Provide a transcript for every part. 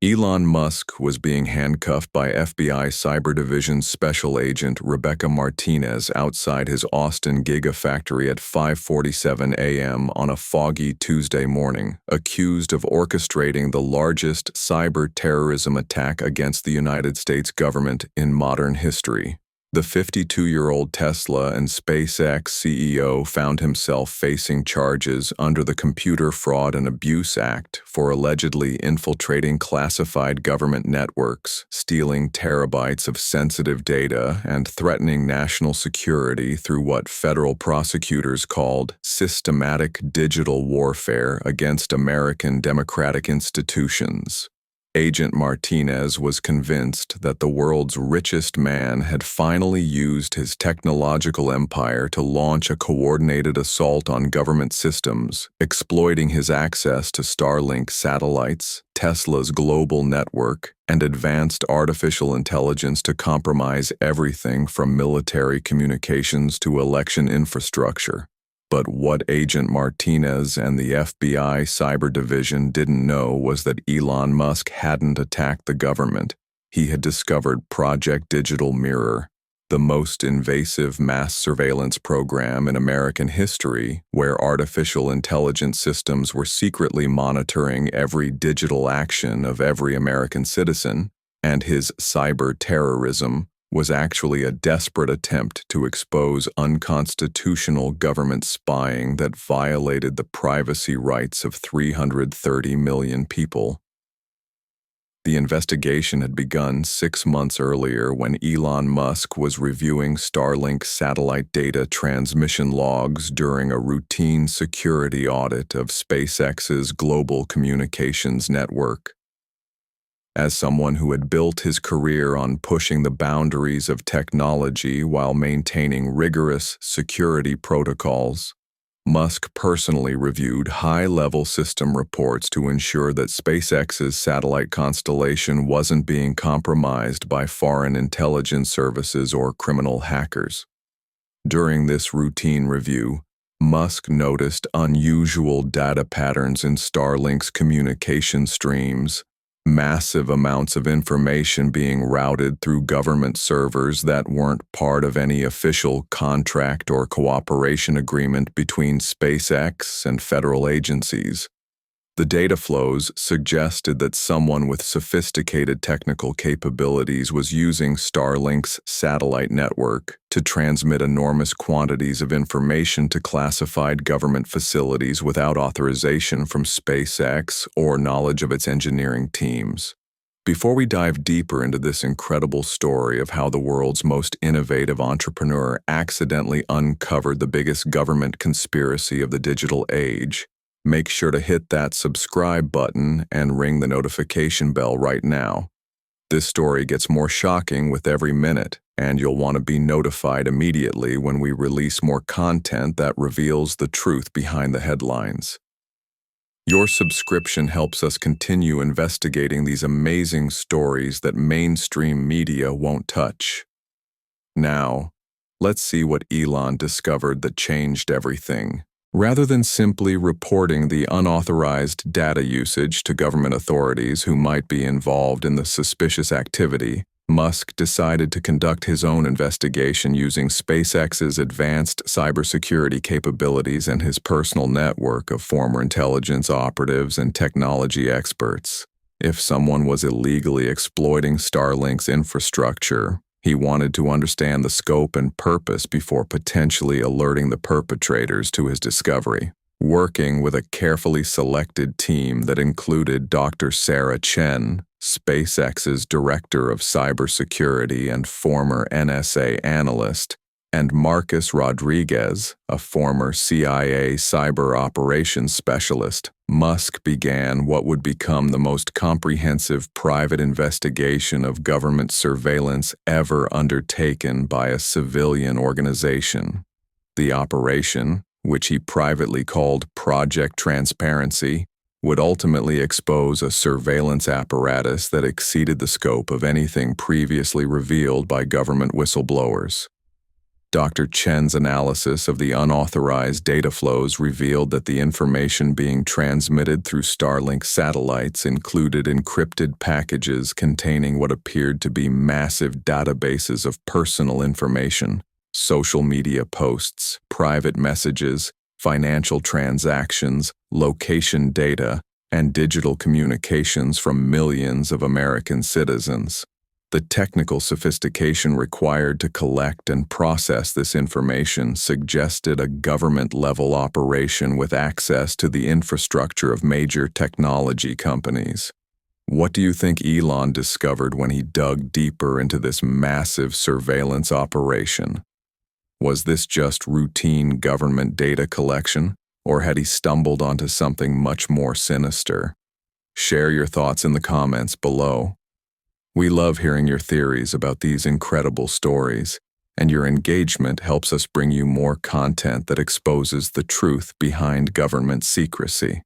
Elon Musk was being handcuffed by FBI Cyber Division Special Agent Rebecca Martinez outside his Austin Gigafactory at 5:47 a.m. on a foggy Tuesday morning, accused of orchestrating the largest cyber terrorism attack against the United States government in modern history. The 52-year-old Tesla and SpaceX CEO found himself facing charges under the Computer Fraud and Abuse Act for allegedly infiltrating classified government networks, stealing terabytes of sensitive data, and threatening national security through what federal prosecutors called systematic digital warfare against American democratic institutions. Agent Martinez was convinced that the world's richest man had finally used his technological empire to launch a coordinated assault on government systems, exploiting his access to Starlink satellites, Tesla's global network, and advanced artificial intelligence to compromise everything from military communications to election infrastructure. But what Agent Martinez and the FBI Cyber Division didn't know was that Elon Musk hadn't attacked the government. He had discovered Project Digital Mirror, the most invasive mass surveillance program in American history, where artificial intelligence systems were secretly monitoring every digital action of every American citizen, and his cyber terrorism was actually a desperate attempt to expose unconstitutional government spying that violated the privacy rights of 330 million people. The investigation had begun 6 months earlier when Elon Musk was reviewing Starlink satellite data transmission logs during a routine security audit of SpaceX's global communications network. As someone who had built his career on pushing the boundaries of technology while maintaining rigorous security protocols, Musk personally reviewed high-level system reports to ensure that SpaceX's satellite constellation wasn't being compromised by foreign intelligence services or criminal hackers. During this routine review, Musk noticed unusual data patterns in Starlink's communication streams, massive amounts of information being routed through government servers that weren't part of any official contract or cooperation agreement between SpaceX and federal agencies. The data flows suggested that someone with sophisticated technical capabilities was using Starlink's satellite network to transmit enormous quantities of information to classified government facilities without authorization from SpaceX or knowledge of its engineering teams. Before we dive deeper into this incredible story of how the world's most innovative entrepreneur accidentally uncovered the biggest government conspiracy of the digital age, make sure to hit that subscribe button and ring the notification bell right now. This story gets more shocking with every minute, and you'll want to be notified immediately when we release more content that reveals the truth behind the headlines. Your subscription helps us continue investigating these amazing stories that mainstream media won't touch. Now, let's see what Elon discovered that changed everything. Rather than simply reporting the unauthorized data usage to government authorities who might be involved in the suspicious activity, Musk decided to conduct his own investigation using SpaceX's advanced cybersecurity capabilities and his personal network of former intelligence operatives and technology experts. If someone was illegally exploiting Starlink's infrastructure, he wanted to understand the scope and purpose before potentially alerting the perpetrators to his discovery. Working with a carefully selected team that included Dr. Sarah Chen, SpaceX's Director of Cybersecurity and former NSA analyst, and Marcus Rodriguez, a former CIA cyber operations specialist, Musk began what would become the most comprehensive private investigation of government surveillance ever undertaken by a civilian organization. The operation, which he privately called Project Transparency, would ultimately expose a surveillance apparatus that exceeded the scope of anything previously revealed by government whistleblowers. Dr. Chen's analysis of the unauthorized data flows revealed that the information being transmitted through Starlink satellites included encrypted packages containing what appeared to be massive databases of personal information, social media posts, private messages, financial transactions, location data, and digital communications from millions of American citizens. The technical sophistication required to collect and process this information suggested a government-level operation with access to the infrastructure of major technology companies. What do you think Elon discovered when he dug deeper into this massive surveillance operation? Was this just routine government data collection, or had he stumbled onto something much more sinister? Share your thoughts in the comments below. We love hearing your theories about these incredible stories, and your engagement helps us bring you more content that exposes the truth behind government secrecy.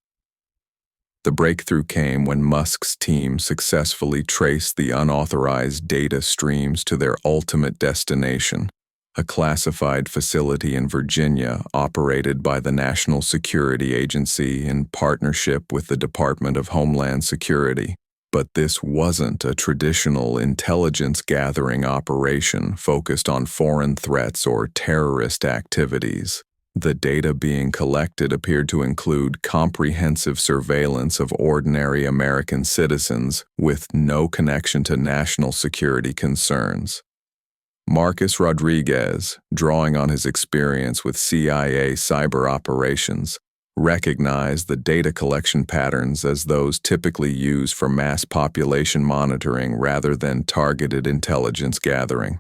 The breakthrough came when Musk's team successfully traced the unauthorized data streams to their ultimate destination, a classified facility in Virginia operated by the National Security Agency in partnership with the Department of Homeland Security. But this wasn't a traditional intelligence-gathering operation focused on foreign threats or terrorist activities. The data being collected appeared to include comprehensive surveillance of ordinary American citizens with no connection to national security concerns. Marcus Rodriguez, drawing on his experience with CIA cyber operations, recognized the data collection patterns as those typically used for mass population monitoring rather than targeted intelligence gathering.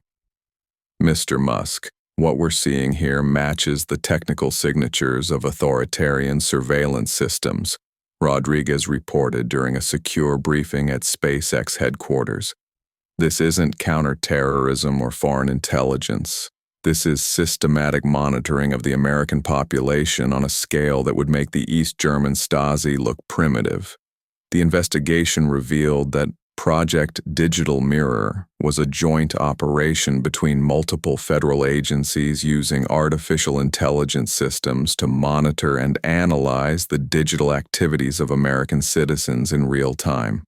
Mr. Musk, what we're seeing here matches the technical signatures of authoritarian surveillance systems, Rodriguez reported during a secure briefing at SpaceX headquarters. This isn't counterterrorism or foreign intelligence. This is systematic monitoring of the American population on a scale that would make the East German Stasi look primitive. The investigation revealed that Project Digital Mirror was a joint operation between multiple federal agencies using artificial intelligence systems to monitor and analyze the digital activities of American citizens in real time.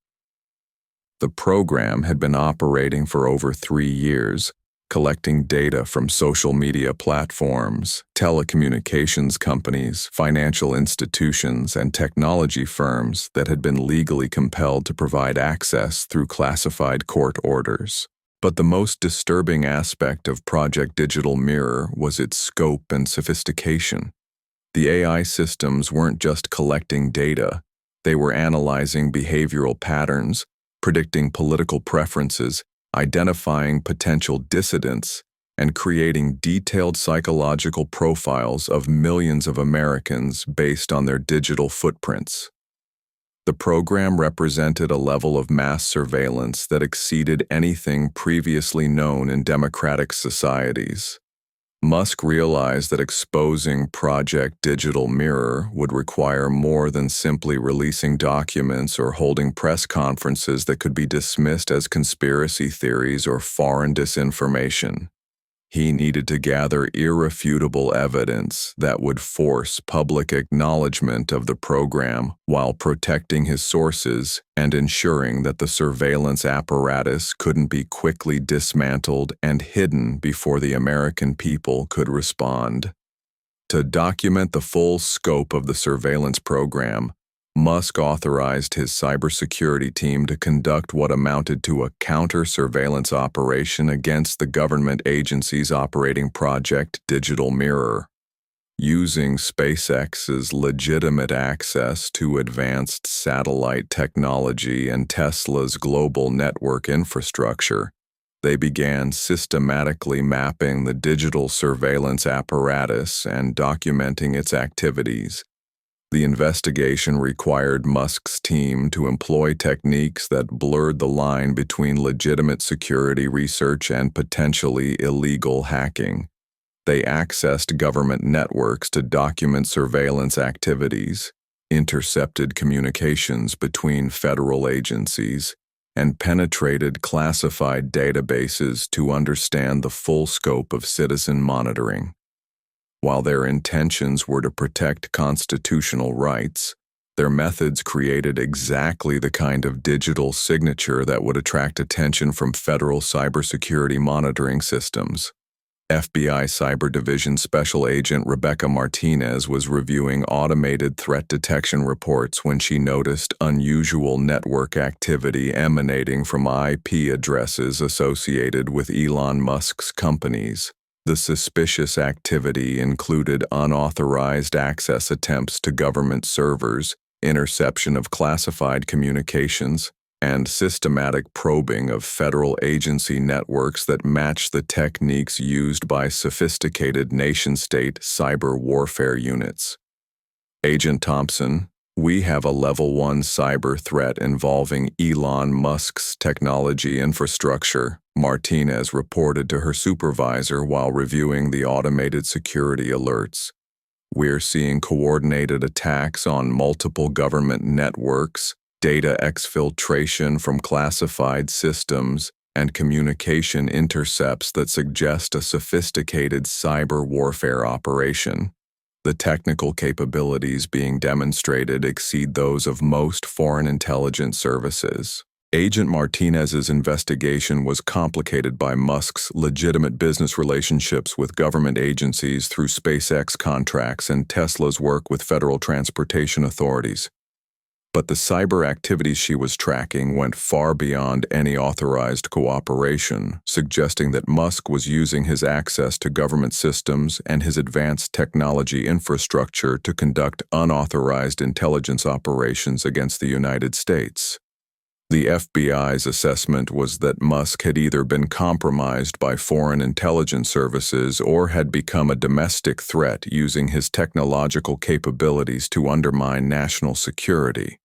The program had been operating for over 3 years, collecting data from social media platforms, telecommunications companies, financial institutions, and technology firms that had been legally compelled to provide access through classified court orders. But the most disturbing aspect of Project Digital Mirror was its scope and sophistication. The AI systems weren't just collecting data, they were analyzing behavioral patterns, predicting political preferences, identifying potential dissidents, and creating detailed psychological profiles of millions of Americans based on their digital footprints. The program represented a level of mass surveillance that exceeded anything previously known in democratic societies. Musk realized that exposing Project Digital Mirror would require more than simply releasing documents or holding press conferences that could be dismissed as conspiracy theories or foreign disinformation. He needed to gather irrefutable evidence that would force public acknowledgement of the program while protecting his sources and ensuring that the surveillance apparatus couldn't be quickly dismantled and hidden before the American people could respond. To document the full scope of the surveillance program, Musk authorized his cybersecurity team to conduct what amounted to a counter-surveillance operation against the government agencies operating Project Digital Mirror. Using SpaceX's legitimate access to advanced satellite technology and Tesla's global network infrastructure, they began systematically mapping the digital surveillance apparatus and documenting its activities. The investigation required Musk's team to employ techniques that blurred the line between legitimate security research and potentially illegal hacking. They accessed government networks to document surveillance activities, intercepted communications between federal agencies, and penetrated classified databases to understand the full scope of citizen monitoring. While their intentions were to protect constitutional rights, their methods created exactly the kind of digital signature that would attract attention from federal cybersecurity monitoring systems. FBI Cyber Division Special Agent Rebecca Martinez was reviewing automated threat detection reports when she noticed unusual network activity emanating from IP addresses associated with Elon Musk's companies. The suspicious activity included unauthorized access attempts to government servers, interception of classified communications, and systematic probing of federal agency networks that match the techniques used by sophisticated nation-state cyber warfare units. Agent Thompson, we have a Level 1 cyber threat involving Elon Musk's technology infrastructure, Martinez reported to her supervisor while reviewing the automated security alerts. We're seeing coordinated attacks on multiple government networks, data exfiltration from classified systems, and communication intercepts that suggest a sophisticated cyber warfare operation. The technical capabilities being demonstrated exceed those of most foreign intelligence services. Agent Martinez's investigation was complicated by Musk's legitimate business relationships with government agencies through SpaceX contracts and Tesla's work with federal transportation authorities. But the cyber activities she was tracking went far beyond any authorized cooperation, suggesting that Musk was using his access to government systems and his advanced technology infrastructure to conduct unauthorized intelligence operations against the United States. The FBI's assessment was that Musk had either been compromised by foreign intelligence services or had become a domestic threat using his technological capabilities to undermine national security.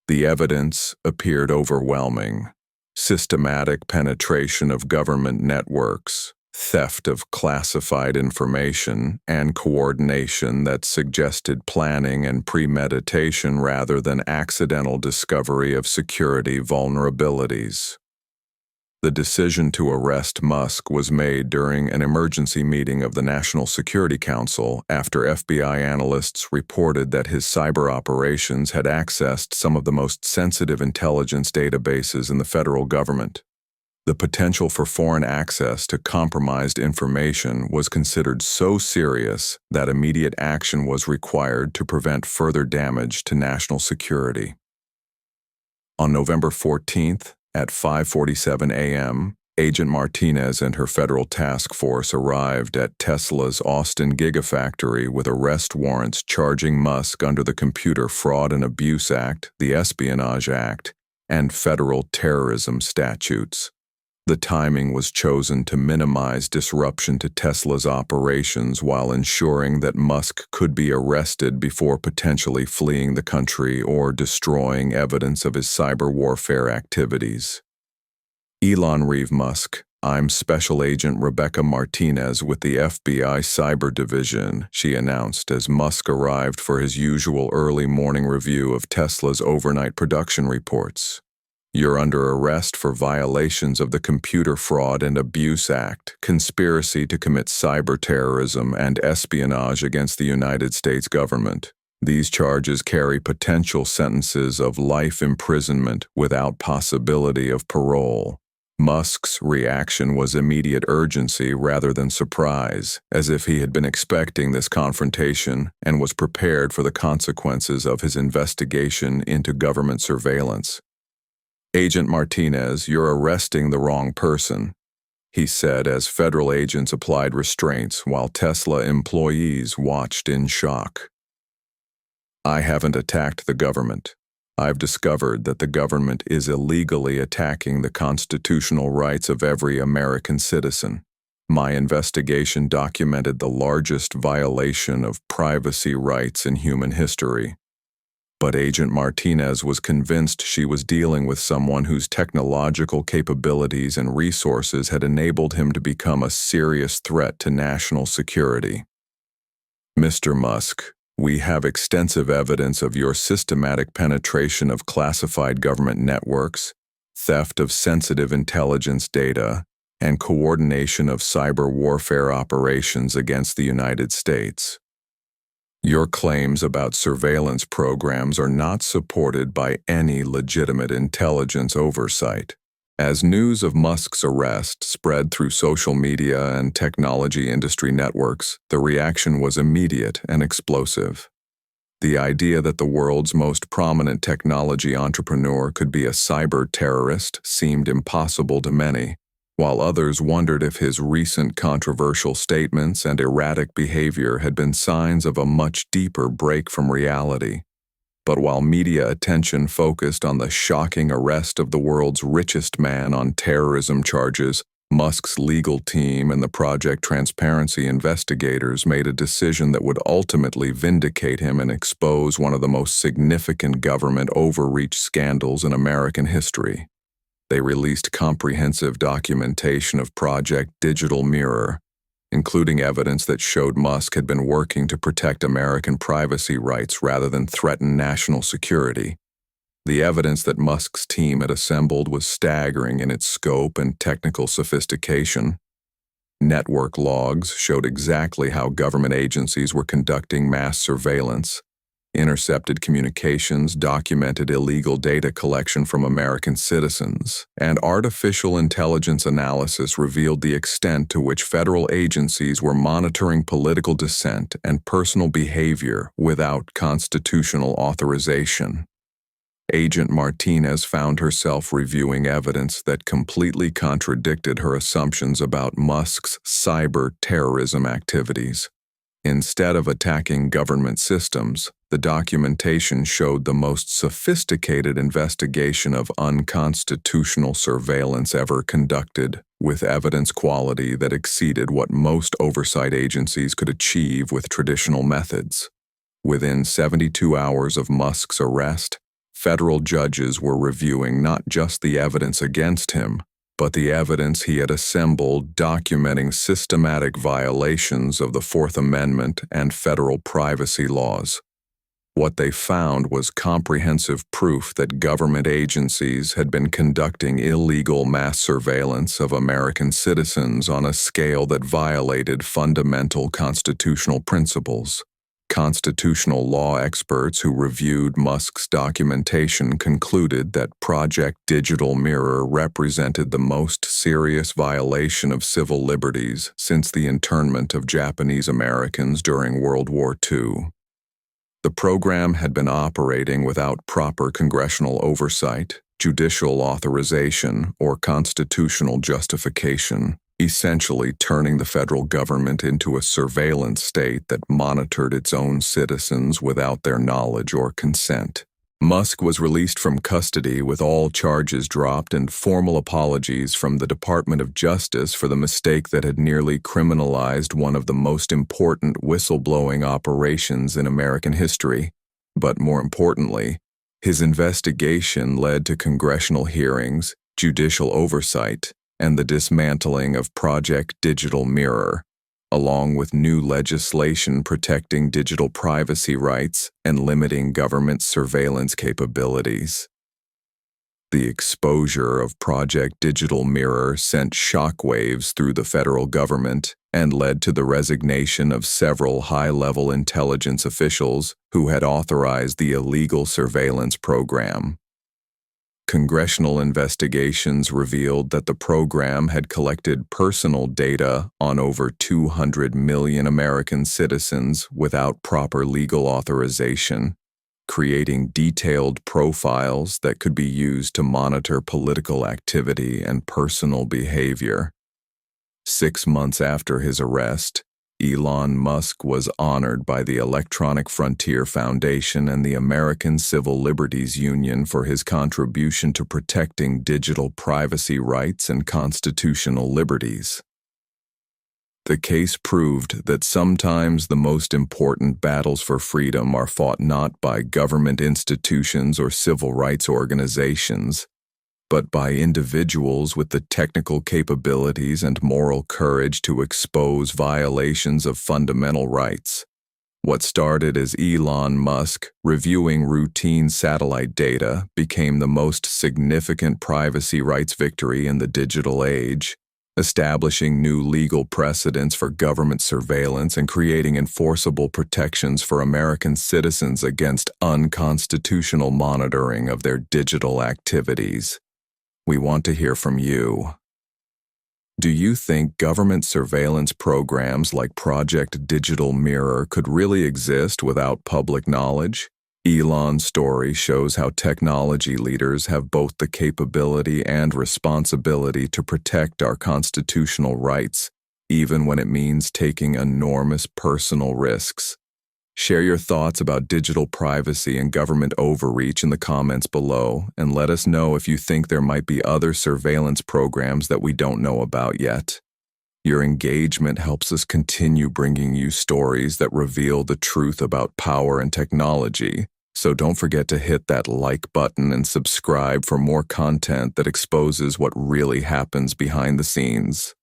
The evidence appeared overwhelming: systematic penetration of government networks, theft of classified information, and coordination that suggested planning and premeditation rather than accidental discovery of security vulnerabilities. The decision to arrest Musk was made during an emergency meeting of the National Security Council after FBI analysts reported that his cyber operations had accessed some of the most sensitive intelligence databases in the federal government. The potential for foreign access to compromised information was considered so serious that immediate action was required to prevent further damage to national security. On November 14th, at 5:47 a.m., Agent Martinez and her federal task force arrived at Tesla's Austin Gigafactory with arrest warrants charging Musk under the Computer Fraud and Abuse Act, the Espionage Act, and federal terrorism statutes. The timing was chosen to minimize disruption to Tesla's operations while ensuring that Musk could be arrested before potentially fleeing the country or destroying evidence of his cyber warfare activities. Elon Reeve Musk, I'm Special Agent Rebecca Martinez with the FBI Cyber Division, she announced as Musk arrived for his usual early morning review of Tesla's overnight production reports. You're under arrest for violations of the Computer Fraud and Abuse Act, conspiracy to commit cyber terrorism, and espionage against the United States government. These charges carry potential sentences of life imprisonment without possibility of parole. Musk's reaction was immediate urgency rather than surprise, as if he had been expecting this confrontation and was prepared for the consequences of his investigation into government surveillance. Agent Martinez, you're arresting the wrong person, he said as federal agents applied restraints while Tesla employees watched in shock. I haven't attacked the government. I've discovered that the government is illegally attacking the constitutional rights of every American citizen. My investigation documented the largest violation of privacy rights in human history. But Agent Martinez was convinced she was dealing with someone whose technological capabilities and resources had enabled him to become a serious threat to national security. Mr. Musk, we have extensive evidence of your systematic penetration of classified government networks, theft of sensitive intelligence data, and coordination of cyber warfare operations against the United States. Your claims about surveillance programs are not supported by any legitimate intelligence oversight. As news of Musk's arrest spread through social media and technology industry networks, the reaction was immediate and explosive. The idea that the world's most prominent technology entrepreneur could be a cyber terrorist seemed impossible to many, while others wondered if his recent controversial statements and erratic behavior had been signs of a much deeper break from reality. But while media attention focused on the shocking arrest of the world's richest man on terrorism charges, Musk's legal team and the Project Transparency investigators made a decision that would ultimately vindicate him and expose one of the most significant government overreach scandals in American history. They released comprehensive documentation of Project Digital Mirror, including evidence that showed Musk had been working to protect American privacy rights rather than threaten national security. The evidence that Musk's team had assembled was staggering in its scope and technical sophistication. Network logs showed exactly how government agencies were conducting mass surveillance. Intercepted communications documented illegal data collection from American citizens, and artificial intelligence analysis revealed the extent to which federal agencies were monitoring political dissent and personal behavior without constitutional authorization. Agent Martinez found herself reviewing evidence that completely contradicted her assumptions about Musk's cyber terrorism activities. Instead of attacking government systems, the documentation showed the most sophisticated investigation of unconstitutional surveillance ever conducted, with evidence quality that exceeded what most oversight agencies could achieve with traditional methods. Within 72 hours of Musk's arrest, federal judges were reviewing not just the evidence against him, but the evidence he had assembled documenting systematic violations of the Fourth Amendment and federal privacy laws. What they found was comprehensive proof that government agencies had been conducting illegal mass surveillance of American citizens on a scale that violated fundamental constitutional principles. Constitutional law experts who reviewed Musk's documentation concluded that Project Digital Mirror represented the most serious violation of civil liberties since the internment of Japanese Americans during World War II. The program had been operating without proper congressional oversight, judicial authorization, or constitutional justification, essentially turning the federal government into a surveillance state that monitored its own citizens without their knowledge or consent. Musk was released from custody with all charges dropped and formal apologies from the Department of Justice for the mistake that had nearly criminalized one of the most important whistleblowing operations in American history. But more importantly, his investigation led to congressional hearings, judicial oversight, and the dismantling of Project Digital Mirror, along with new legislation protecting digital privacy rights and limiting government surveillance capabilities. The exposure of Project Digital Mirror sent shockwaves through the federal government and led to the resignation of several high-level intelligence officials who had authorized the illegal surveillance program. Congressional investigations revealed that the program had collected personal data on over 200 million American citizens without proper legal authorization, creating detailed profiles that could be used to monitor political activity and personal behavior. 6 months after his arrest, Elon Musk was honored by the Electronic Frontier Foundation and the American Civil Liberties Union for his contribution to protecting digital privacy rights and constitutional liberties. The case proved that sometimes the most important battles for freedom are fought not by government institutions or civil rights organizations, but by individuals with the technical capabilities and moral courage to expose violations of fundamental rights. What started as Elon Musk reviewing routine satellite data became the most significant privacy rights victory in the digital age, establishing new legal precedents for government surveillance and creating enforceable protections for American citizens against unconstitutional monitoring of their digital activities. We want to hear from you. Do you think government surveillance programs like Project Digital Mirror could really exist without public knowledge? Elon's story shows how technology leaders have both the capability and responsibility to protect our constitutional rights, even when it means taking enormous personal risks. Share your thoughts about digital privacy and government overreach in the comments below, and let us know if you think there might be other surveillance programs that we don't know about yet. Your engagement helps us continue bringing you stories that reveal the truth about power and technology, so don't forget to hit that like button and subscribe for more content that exposes what really happens behind the scenes.